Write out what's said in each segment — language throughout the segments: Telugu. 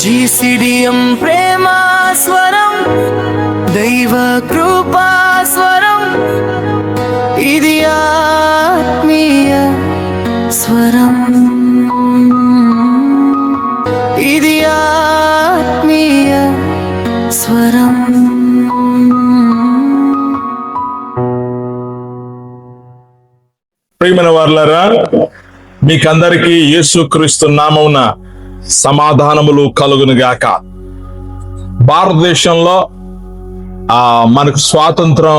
జీసిడియం ప్రేమ స్వరం, దైవ కృపా స్వరం, ఇది ఆత్మీయ స్వరం, ఇది ఆత్మీయ స్వరం. ప్రియమైన వారలారా, మీకందరికీ యేసుక్రీస్తు నామమున సమాధానములు కలుగునుగాక. భారతదేశంలో మనకు స్వాతంత్రం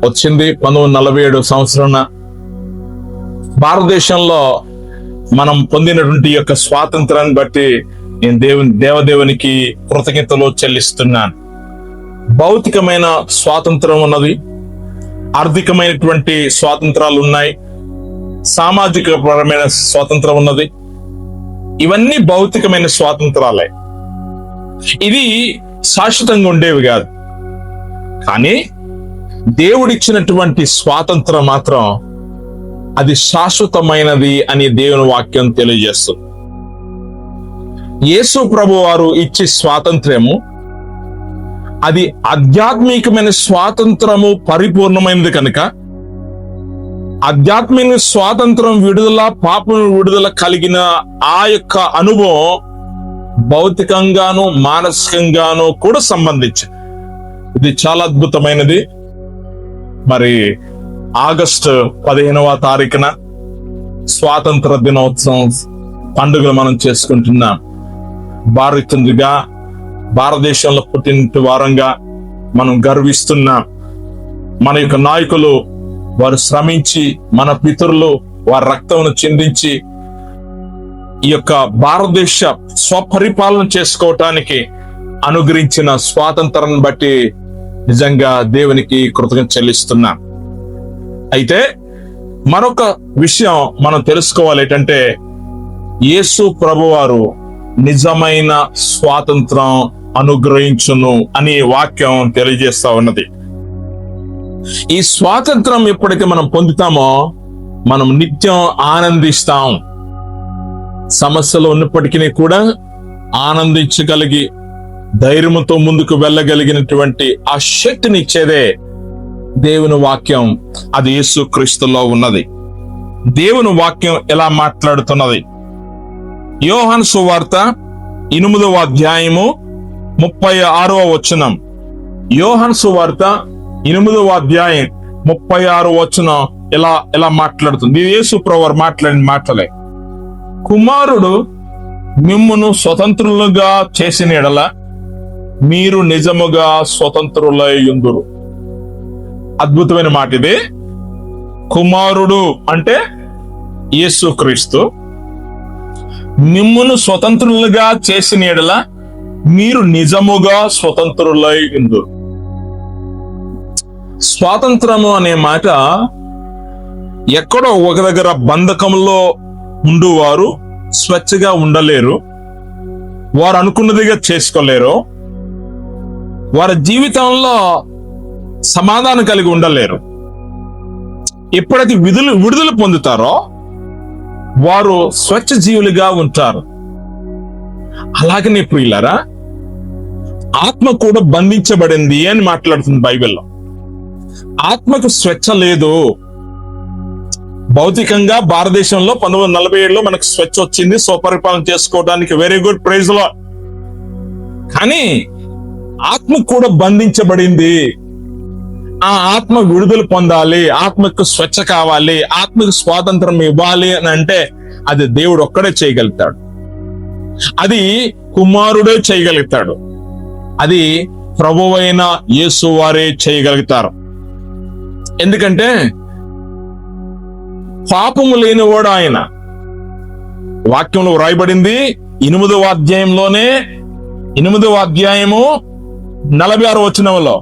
వచ్చింది 1947 సంవత్సరం. భారతదేశంలో మనం పొందినటువంటి యొక్క స్వాతంత్రాన్ని బట్టి నేను దేవదేవునికి కృతజ్ఞతలు చెల్లిస్తున్నాను. భౌతికమైన స్వాతంత్రం ఉన్నది, ఆర్థికమైనటువంటి స్వాతంత్రాలు ఉన్నాయి, సామాజిక పరమైన స్వాతంత్రం ఉన్నది. ఇవన్నీ భౌతికమైన స్వాతంత్రాలే. ఇది శాశ్వతంగా ఉండేవి కాదు. కానీ దేవుడిచ్చినటువంటి స్వాతంత్రం మాత్రం అది శాశ్వతమైనది అని దేవుని వాక్యం తెలియజేస్తుంది. యేసు ప్రభు వారు ఇచ్చే స్వాతంత్ర్యము అది ఆధ్యాత్మికమైన స్వాతంత్రము, పరిపూర్ణమైనది కనుక ఆధ్యాత్మిక స్వాతంత్రం విడుదల, పాపం విడుదల కలిగిన ఆ యొక్క అనుభవం భౌతికంగాను మానసికంగాను కూడా సంబంధించింది. ఇది చాలా అద్భుతమైనది. మరి ఆగస్టు 15వ తారీఖున స్వాతంత్ర దినోత్సవం పండుగలు మనం చేసుకుంటున్నాం. భారతీయులుగా, భారతదేశంలో పుట్టిన వారంగా మనం గర్విస్తున్నాం. మన యొక్క నాయకులు వారు శ్రమించి, మన పితరులు వారి రక్తమును చిందించి ఈ యొక్క భారతదేశ స్వపరిపాలన చేసుకోవటానికి అనుగ్రహించిన స్వాతంత్రాన్ని బట్టి నిజంగా దేవునికి కృతజ్ఞత చెల్లిస్తున్నాం. అయితే మరొక విషయం మనం తెలుసుకోవాలి. ఏంటంటే యేసు ప్రభువారు నిజమైన స్వాతంత్రం అనుగ్రహించును అని వాక్యం తెలియజేస్తా ఉన్నది. ఈ స్వాతంత్రం ఎప్పుడైతే మనం పొందుతామో మనం నిత్యం ఆనందిస్తాం. సమస్యలు ఉన్నప్పటికీ కూడా ఆనందించగలిగి ధైర్యంతో ముందుకు వెళ్ళగలిగినటువంటి ఆ శక్తిని ఇచ్చేదే దేవుని వాక్యం. అది యేసు క్రీస్తులో ఉన్నది. దేవుని వాక్యం ఎలా మాట్లాడుతున్నది? యోహాను సువార్త 8వ అధ్యాయము 36వ వచనం. యోహాను సువార్త 8వ అధ్యాయం 36వ వచనం ఎలా మాట్లాడుతుంది? యేసు ప్రభువు మాట్లాడిన మాటలే. కుమారుడు మిమ్మును స్వతంత్రులుగా చేసిన ఎడల మీరు నిజముగా స్వతంత్రులై యుందురు. అద్భుతమైన మాట ఇది. కుమారుడు అంటే యేసుక్రీస్తు. మిమ్మును స్వతంత్రులుగా చేసిన ఎడల మీరు నిజముగా స్వతంత్రులై యుందురు. స్వాతంత్రము అనే మాట ఎక్కడో ఒక దగ్గర బంధకంలో ఉండువారు స్వేచ్ఛగా ఉండలేరు. వారు అనుకున్నదిగా చేసుకోలేరు. వారి జీవితంలో సమాధానం కలిగి ఉండలేరు. ఎప్పుడైతే విడుదల పొందుతారో వారు స్వచ్ఛ జీవులుగా ఉంటారు. అలాగనే ప్రియులారా, ఆత్మ కూడా బంధించబడింది అని మాట్లాడుతుంది బైబిల్లో. ఆత్మకు స్వేచ్ఛ లేదు. భౌతికంగా భారతదేశంలో 1947లో మనకు స్వేచ్ఛ వచ్చింది, స్వపరిపాలన చేసుకోవడానికి. Very good, praise Lord. కానీ ఆత్మ కూడా బంధించబడింది. ఆ ఆత్మ విడుదల పొందాలి, ఆత్మకు స్వేచ్ఛ కావాలి, ఆత్మకు స్వాతంత్రం ఇవ్వాలి అని అంటే అది దేవుడు ఒక్కడే చేయగలుగుతాడు. అది కుమారుడే చేయగలుగుతాడు. అది ప్రభువైన యేసు వారే చేయగలుగుతారు. ఎందుకంటే పాపము లేనివాడు ఆయన. వాక్యంలో వ్రాయబడింది 8వ అధ్యాయంలోనే, 8వ అధ్యాయము 46వ వచనంలో,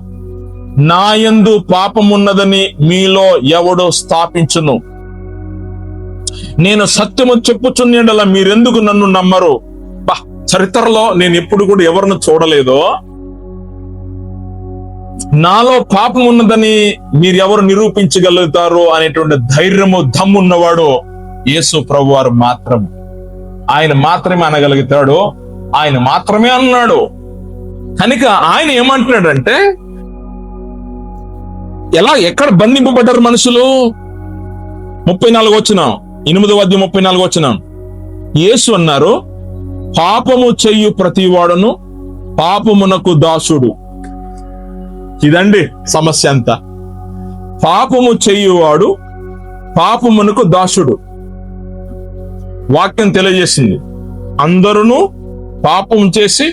నా యందు పాపమున్నదని మీలో ఎవడో స్థాపించును, నేను సత్యము చెప్పుచున్నలా మీరెందుకు నన్ను నమ్మరు. చరిత్రలో నేను ఎప్పుడు కూడా ఎవరిని చూడలేదో, నాలో పాపం ఉన్నదని మీరు ఎవరు నిరూపించగలుగుతారు అనేటువంటి ధైర్యము, దమ్మున్నవాడు యేసు ప్రభువారు మాత్రం. ఆయన మాత్రమే అనగలుగుతాడు. ఆయన మాత్రమే అన్నాడు. కనుక ఆయన ఏమంటున్నాడంటే, ఎక్కడ బంధింపబడ్డారు మనుషులు? 34 వచనం, 8వ అధ్యాయం 34 వచనం. యేసు అన్నారు, పాపము చెయ్యు ప్రతివాడును పాపమునకు దాసుడు. ఇదండి సమస్య అంతా. పాపము చెయ్యువాడు పాపమునకు దాసుడు. వాక్యం తెలియజేసింది, అందరూ పాపం చేసి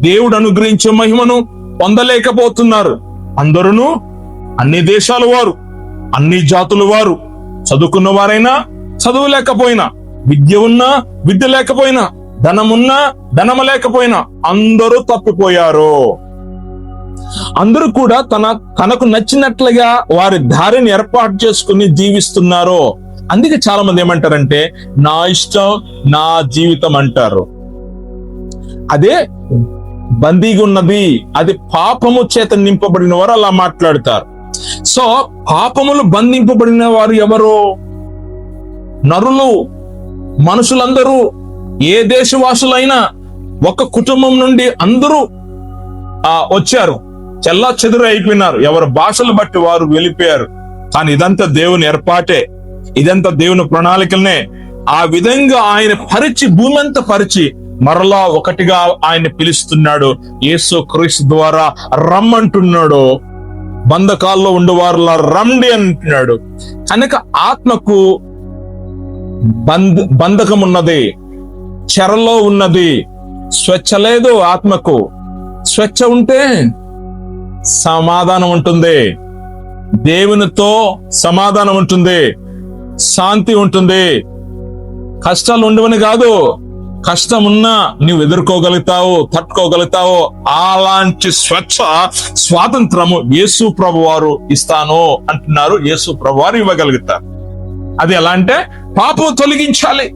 దేవుడు అనుగ్రహించే మహిమను పొందలేకపోతున్నారు. అందరూ అన్ని దేశాల వారు, అన్ని జాతుల వారు, చదువుకున్న వారైనా చదువు లేకపోయినా, విద్య ఉన్నా విద్య లేకపోయినా, ధనమున్నా ధనము లేకపోయినా అందరూ తప్పిపోయారు. అందరూ కూడా తనకు నచ్చినట్లుగా వారి దారిని ఏర్పాటు చేసుకుని జీవిస్తున్నారు. అందుకే చాలా మంది ఏమంటారంటే, నా ఇష్టం నా జీవితం అంటారు. అదే బందీగా ఉన్నది, అది పాపము చేత నింపబడిన వారు అలా మాట్లాడతారు. సో పాపములు బంధింపబడిన వారు ఎవరు? నరులు, మనుషులందరూ, ఏ దేశవాసులైనా ఒక కుటుంబం నుండి అందరూ వచ్చారు, చెల్లా చెదురు అయిపోయినారు, ఎవరి భాషలు బట్టి వారు వెళ్ళిపోయారు. కానీ ఇదంతా దేవుని ఏర్పాటే, ఇదంతా దేవుని ప్రణాళికలనే. ఆ విధంగా ఆయన భూమి అంతా పరిచి మరలా ఒకటిగా ఆయన పిలుస్తున్నాడు. యేసు క్రీస్తు ద్వారా రమ్మంటున్నాడు. బంధకాల్లో ఉండేవారులా రండి అంటున్నాడు. కనుక ఆత్మకు బంధకం ఉన్నది, చెరలో ఉన్నది, స్వేచ్ఛ లేదు. ఆత్మకు స్వేచ్ఛ ఉంటే సమాధానం ఉంటుంది, దేవునితో సమాధానం ఉంటుంది, శాంతి ఉంటుంది. కష్టాలు ఉండవని కాదు, కష్టం ఉన్నా నువ్వు ఎదుర్కోగలుగుతావు, తట్టుకోగలుగుతావు. అలాంటి స్వాతంత్రము యేసు ప్రభు వారు ఇస్తాను అంటున్నారు. యేసు ప్రభు వారు ఇవ్వగలుగుతారు. అది ఎలా అంటే, పాపం తొలగించాలి.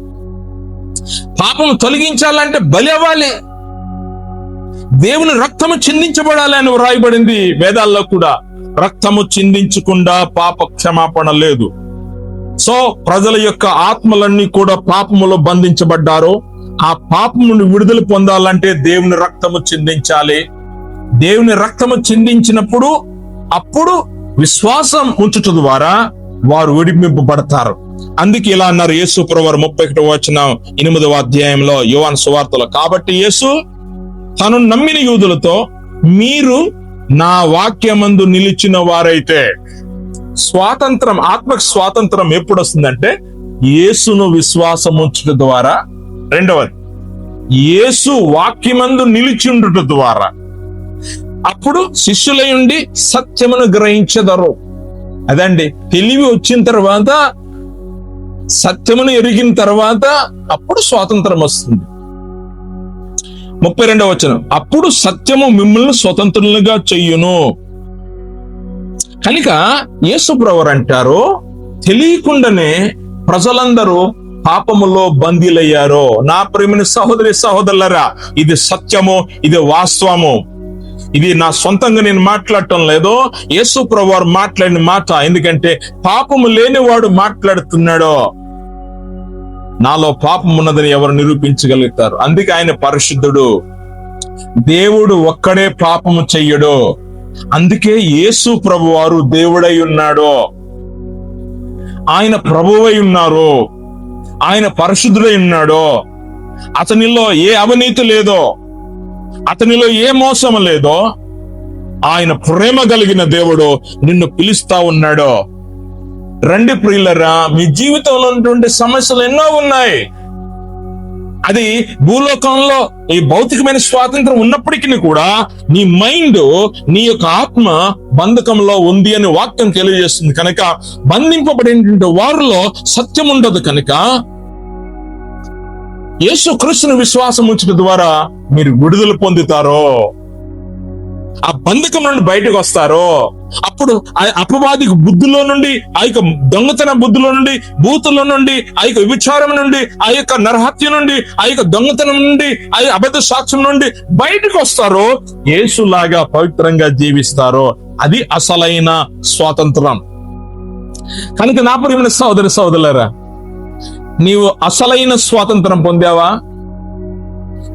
పాపం తొలగించాలంటే బలి అవ్వాలి, దేవుని రక్తము చిందించబడాలి అని వ్రాయబడింది వేదాల్లో కూడా. రక్తము చిందించకుండా పాప క్షమాపణ లేదు. సో ప్రజల యొక్క ఆత్మలన్నీ కూడా పాపములో బంధించబడ్డారు. ఆ పాపం నుండి విడుదల పొందాలంటే దేవుని రక్తము చిందించాలి. దేవుని రక్తము చిందించినప్పుడు అప్పుడు విశ్వాసం ఉంచుట ద్వారా వారు విడిపింపబడతారు. అందుకే ఇలా అన్నారు యేసు ప్రభువారు 31వ వచనం 8వ అధ్యాయంలో యోహాను సువార్తలో. కాబట్టి యేసు తను నమ్మిన యూదులతో, మీరు నా వాక్యమందు నిలిచిన వారైతే. స్వాతంత్రం, ఆత్మకు స్వాతంత్రం ఎప్పుడు వస్తుందంటే యేసును విశ్వాసం ఉంచుట ద్వారా. రెండవది, యేసు వాక్యమందు నిలిచిండుట ద్వారా. అప్పుడు శిష్యులై ఉండి సత్యమును గ్రహించెదరు. అదండి తెలివి వచ్చిన తర్వాత, సత్యమును ఎరిగిన తర్వాత అప్పుడు స్వాతంత్రం వస్తుంది. 32వ వచనం, అప్పుడు సత్యము మిమ్మల్ని స్వతంత్రులుగా చెయ్యును. కనుక యేసు ప్రభువు అంటారు, తెలియకుండానే ప్రజలందరూ పాపములో బందీలయ్యారు. నా ప్రియమైన సహోదరి సహోదరులారా, ఇది సత్యము, ఇది వాస్తవము. ఇది నా సొంతంగా నేను మాట్లాడటం లేదు, యేసు ప్రభువు మాట్లాడిన మాట. ఎందుకంటే పాపము లేనివాడు మాట్లాడుతున్నాడు. నాలో పాపం ఉన్నదని ఎవరు నిరూపించగలుగుతారు? అందుకే ఆయన పరిశుద్ధుడు. దేవుడు ఒక్కడే పాపము చెయ్యడు. అందుకే యేసు ప్రభువారు దేవుడై ఉన్నాడు, ఆయన ప్రభువై ఉన్నారు, ఆయన పరిశుద్ధుడై ఉన్నాడు. అతనిలో ఏ అవినీతి లేదో, అతనిలో ఏ మోసం లేదో. ఆయన ప్రేమ కలిగిన దేవుడు నిన్ను పిలుస్తా ఉన్నాడు. రండి ప్రియులరా, మీ జీవితంలో ఉన్నటువంటి సమస్యలు ఎన్నో ఉన్నాయి. అది భూలోకంలో ఈ భౌతికమైన స్వాతంత్రం ఉన్నప్పటికీ కూడా నీ మైండ్, నీ యొక్క ఆత్మ బంధకంలో ఉంది అని వాక్యం తెలియజేస్తుంది. కనుక బంధింపబడినటువంటి వారిలో సత్యం ఉండదు. కనుక యేసు క్రీస్తుని విశ్వాసం ఉంచడం ద్వారా మీరు విడుదల పొందుతారో, ఆ బంధకం నుండి బయటకు వస్తారో. అప్పుడు ఆ అపవాది బుద్ధిలో నుండి, ఆ యొక్క దొంగతన బుద్ధిలో నుండి, బూతుల నుండి, ఆ యొక్క విచారం నుండి, ఆ యొక్క నరహత్య నుండి, ఆ యొక్క దొంగతనం నుండి, ఆ అబద్ధ సాక్ష్యం నుండి బయటకు వస్తారో, యేసులాగా పవిత్రంగా జీవిస్తారో. అది అసలైన స్వాతంత్రం. కనుక నా ప్రియమైన సహోదరి సహోదరులారా, నీవు అసలైన స్వాతంత్రం పొందావా?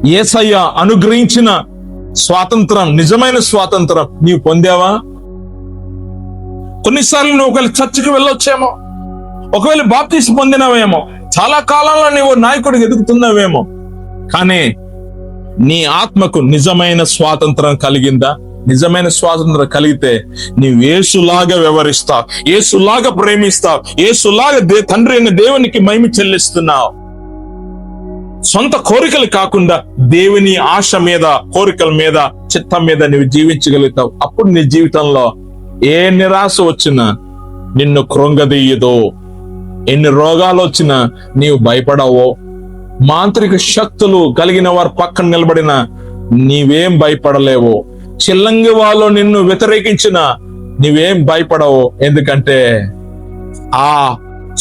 యేసయ్య అనుగ్రహించిన స్వాతంత్రం, నిజమైన స్వాతంత్రం నీవు పొందావా? కొన్నిసార్లు నువ్వు ఒకవేళ చర్చికి వెళ్ళొచ్చేమో, ఒకవేళ బాప్తీసు పొందినవేమో, చాలా కాలంలో నీవు నాయకుడికి ఎదుగుతున్నావేమో, కానీ నీ ఆత్మకు నిజమైన స్వాతంత్రం కలిగిందా? నిజమైన స్వాతంత్రం కలిగితే నీవు యేసులాగా వ్యవహరిస్తావు, యేసులాగా ప్రేమిస్తావు, యేసులాగా తండ్రి అయిన దేవునికి మహిమ చెల్లిస్తున్నావు. సొంత కోరికలు కాకుండా దేవుని ఆశ మీద, కోరికల మీద, చిత్తం మీద నువ్వు జీవించగలుగుతావు. అప్పుడు నీ జీవితంలో ఏ నిరాశ వచ్చినా నిన్ను కృంగదీయదో, ఎన్ని రోగాలు వచ్చినా నీవు భయపడవో, మాంత్రిక శక్తులు కలిగిన వారు పక్కన నిలబడినా నీవేం భయపడలేవో, చిల్లంగి వాళ్ళు నిన్ను వ్యతిరేకించిన నీవేం భయపడవు. ఎందుకంటే ఆ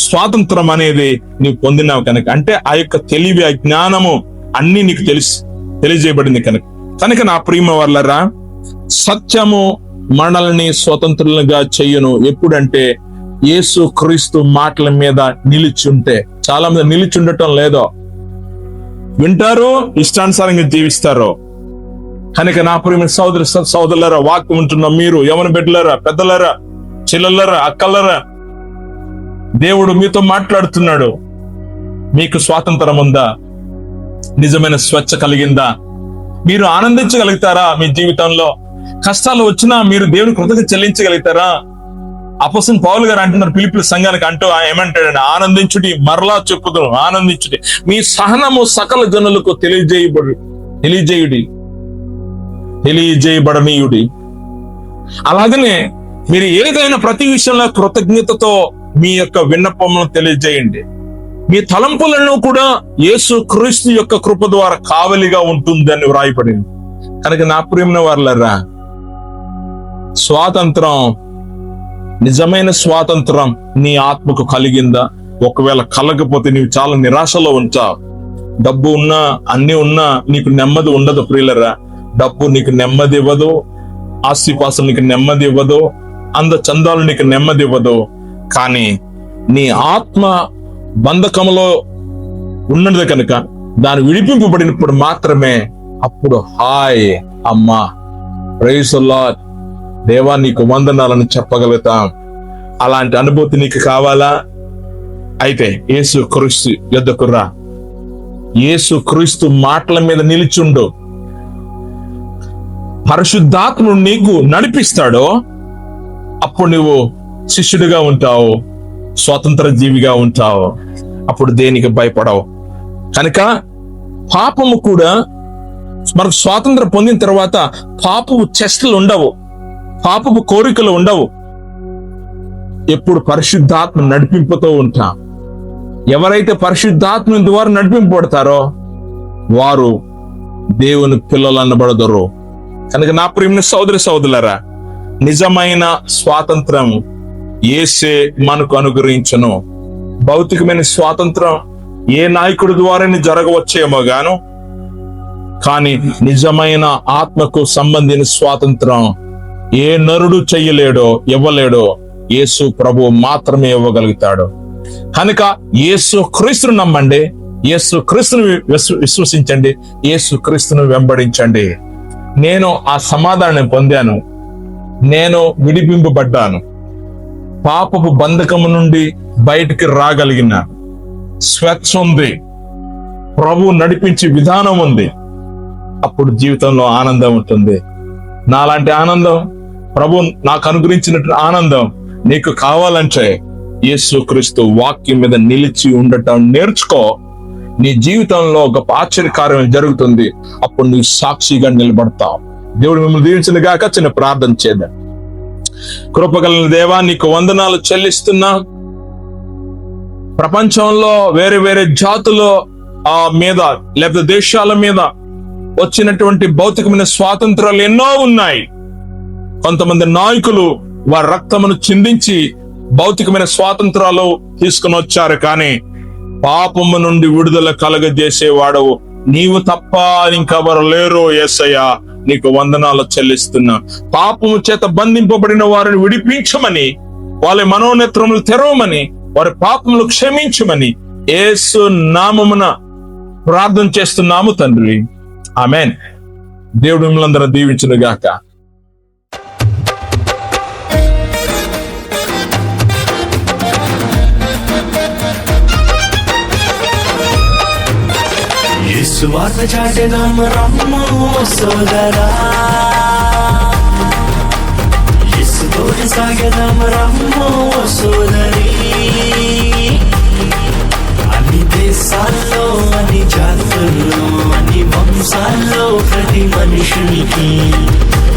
స్వాతంత్రం అనేది నీవు పొందినావు కనుక. అంటే ఆ యొక్క తెలివి, ఆ జ్ఞానము అన్ని నీకు తెలియజేయబడింది కనుక నా ప్రియమ వాళ్ళరా, సత్యము మనల్ని స్వతంత్రులుగా చెయ్యును. ఎప్పుడంటే యేసు క్రీస్తు మాటల మీద నిలిచుంటే. చాలా మంది నిలిచుండటం లేదో, వింటారు, ఇష్టానుసారంగా జీవిస్తారు. కనుక నా ప్రియమైన సోదరులారా, వాక్యం ఉంటున్న మీరు, యవన బిడ్డలారా, పెద్దలారా, చెల్లెళ్ళారా, అక్కలరా, దేవుడు మీతో మాట్లాడుతున్నాడు. మీకు స్వాతంత్రం ఉందా? నిజమైన స్వేచ్ఛ కలిగిందా? మీరు ఆనందించగలుగుతారా? మీ జీవితంలో కష్టాలు వచ్చినా మీరు దేవుని కృతజ్ఞత చెల్లించగలుగుతారా? అపోస్తలుడు పౌలు గారు అంటున్నారు ఫిలిప్పీ సంఘానికి అంటూ, ఏమంటాడండి? ఆనందించుడి, మరలా చెప్పుదును, ఆనందించుడి, మీ సహనము సకల జనులకు తెలియజేయబడనీయుడి. అలాగనే మీరు ఏదైనా ప్రతి విషయంలో కృతజ్ఞతతో మీ యొక్క విన్నపములను తెలియజేయండి. మీ తలంపులను కూడా యేసు క్రీస్తు యొక్క కృప ద్వారా కావలిగా ఉంటుందని వ్రాయబడింది. కనుక నా ప్రియమైన వారలారా, స్వాతంత్రం, నిజమైన స్వాతంత్రం నీ ఆత్మకు కలిగిందా? ఒకవేళ కలగకపోతే నీవు చాలా నిరాశలో ఉంటావు. డబ్బు ఉన్నా, అన్ని ఉన్నా నీకు నెమ్మది ఉండదు ప్రియులరా. డబ్బు నీకు నెమ్మది ఇవ్వదు, ఆస్తిపాస్తులు నీకు నెమ్మది ఇవ్వదు, చందాలు నీకు నెమ్మది ఇవ్వదు. కానీ నీ ఆత్మ బంధకంలో ఉన్నది కనుక దాన్ని విడిపింపబడినప్పుడు మాత్రమే అప్పుడు హాయ్ అమ్మా, ప్రైజ్ ది లార్డ్, దేవా నీకు వందనాలను చెప్పగలుగుతాం. అలాంటి అనుభూతి నీకు కావాలా? అయితే యేసు క్రీస్తు యొద్దకు రా. యేసు క్రీస్తు మాటల మీద నిలిచుండు. పరిశుద్ధాత్ముడు నీకు నడిపిస్తాడో అప్పుడు నువ్వు శిష్యుడిగా ఉంటావు, స్వతంత్ర జీవిగా ఉంటావు. అప్పుడు దేనికి భయపడవు. కనుక పాపము కూడా మనకు స్వాతంత్రం పొందిన తర్వాత పాపపు చేష్టలు ఉండవు, పాపపు కోరికలు ఉండవు. ఎప్పుడు పరిశుద్ధాత్మ నడిపింపుతో ఉంటాం. ఎవరైతే పరిశుద్ధాత్మ ద్వారా నడిపింపబడతారో వారు దేవుని పిల్లలు అనబడతారు. కనుక నా ప్రియమైన సోదరులారా, నిజమైన స్వాతంత్రం యేసే మనకు అనుగ్రహించను. భౌతికమైన స్వాతంత్రం ఏ నాయకుడి ద్వారానే జరగవచ్చేమో గాను, కానీ నిజమైన ఆత్మకు సంబంధించిన స్వాతంత్రం ఏ నరుడు చెయ్యలేడో, ఇవ్వలేడో, యేసు ప్రభువు మాత్రమే ఇవ్వగలుగుతాడు. కనుక యేసు క్రీస్తును నమ్మండి, యేసు క్రీస్తును విశ్వసించండి, యేసు క్రీస్తును వెంబడించండి. నేను ఆ సమాధానం పొందాను, నేను విడిపింపబడ్డాను, పాపపు బంధకము నుండి బయటికి రాగలిగిన స్వేచ్ఛ ఉంది, ప్రభు నడిపించే విధానం ఉంది. అప్పుడు జీవితంలో ఆనందం ఉంటుంది. నాలాంటి ఆనందం, ప్రభు నాకు అనుగ్రహించినట్టు ఆనందం నీకు కావాలంటే యేసుక్రీస్తు వాక్యం మీద నిలిచి ఉండటం నేర్చుకో. నీ జీవితంలో గొప్ప ఆశ్చర్యకార్యం జరుగుతుంది. అప్పుడు నువ్వు సాక్షిగా నిలబడతావు. దేవుడు మిమ్మల్ని దీవించిన గాక. చిన్న ప్రార్థన చేద్దాం. కృపగల దేవా, నీకు వందనాలు చెల్లిస్తున్నా. ప్రపంచంలో వేరే వేరే జాతుల మీద లేకపోతే దేశాల మీద వచ్చినటువంటి భౌతికమైన స్వాతంత్రాలు ఎన్నో ఉన్నాయి. కొంతమంది నాయకులు వారి రక్తమును చిందించి భౌతికమైన స్వాతంత్రాలు తీసుకుని వచ్చారు. కానీ పాపము నుండి విడుదల కలగజేసేవాడు నీవు తప్ప ఇంకెవరు లేరు. యేసయ్యా, నీకు వందనాలు చెల్లిస్తున్నా. పాపము చేత బంధింపబడిన వారిని విడిపించమని, వాళ్ళ మనోనేత్రములు తెరవమని, వారి పాపములు క్షమించమని యేసు నామమున ప్రార్థన చేస్తున్నాము తండ్రి. ఆమేన్. దేవుడు మిమ్మల్ని అందరూ దీవించును గాక. యేసు వార్త చాటెదాం రమ్ము సోదరా, యేసు తోటి సాగెదాం రమ్ము సోదరి. అన్ని దేశాల్లో, అన్ని జాతుల్లో, అన్ని వంశాల్లో ప్రతి మనుషునికి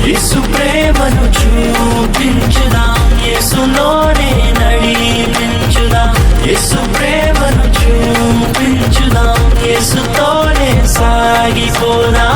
యేసు ప్రేమను చూపించుదాం, యేసులోనే నడిపించుదాం. యేసు ప్రేమను చూపించుదాం, యేసుతోనే సాగిపోదాం.